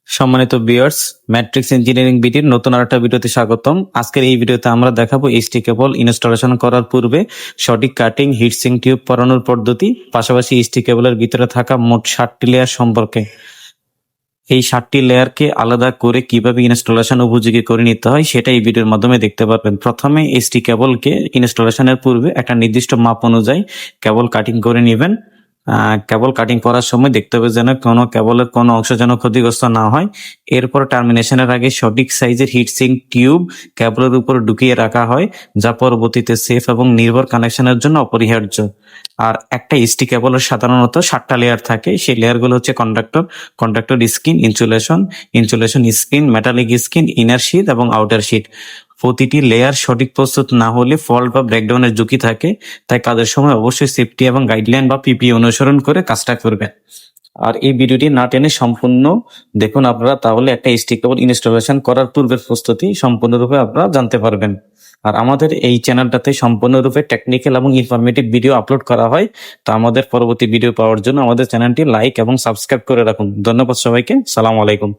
সম্মানিত viewers, matrix engineering বিটির নতুন আরেকটা ভিডিওতে স্বাগতম। আজকের এই ভিডিওতে আমরা দেখাবো এইচটি কেবল ইনস্টলেশন করার পূর্বে সঠিক কাটিং, হিটসিং টিউব পরানোর পদ্ধতি, পাশাপাশি এইচটি কেবলের ভিতরে থাকা মোট 7টি লেয়ার সম্পর্কে। এই 7টি লেয়ারকে আলাদা করে কিভাবে ইনস্টলেশন উপযোগী করে নিতে হয় সেটা এই ভিডিওর মাধ্যমে দেখতে পারবেন। প্রথমে এইচটি কেবলকে ইনস্টলেশনের পূর্বে একটা নির্দিষ্ট মাপ অনুযায়ী কেবল কাটিং করে নেবেন। কেবল কাটিং করার সময় দেখতে হবে যেন কোনো কেবলের কোনো অংশ যেন ক্ষতিগ্রস্ত না হয়। এরপর টার্মিনেশনের আগে সঠিক সাইজের হিটসিং টিউব কেবলের উপর ঢুকিয়ে রাখা হয়, যা পরবর্তীতে সেফ এবং নির্ভর কানেকশনের জন্য অপরিহার্য। আর একটা এইচটি কেবলের সাধারণত 7টা লেয়ার থাকে। সেই লেয়ারগুলো হচ্ছে conductor skin, insulation skin, metallic skin, inner sheet এবং আউটার শীট। প্রতিটি লেয়ার সঠিক প্রস্তুত না হলে ফল্ট বা ব্রেকডাউনের ঝুঁকি থাকে, তাই কাজের সময় অবশ্যই সেফটি এবং গাইডলাইন বা পিপি অনুসরণ করে কাজটা করবেন। আর এই ভিডিওটি না টেনে সম্পূর্ণ দেখুন আপনারা, তাহলে একটা এইচটি কেবল ইনস্টলেশন করার পূর্বের প্রস্তুতি সম্পূর্ণরূপে আপনারা জানতে পারবেন। আর আমাদের এই চ্যানেলটাতে সম্পূর্ণরূপে টেকনিক্যাল এবং ইনফরমেটিভ ভিডিও আপলোড করা হয়। তো আমাদের পরবর্তী ভিডিও পাওয়ার জন্য আমাদের চ্যানেলটি লাইক এবং সাবস্ক্রাইব করে রাখুন। ধন্যবাদ সবাইকে। সালাম আলাইকুম।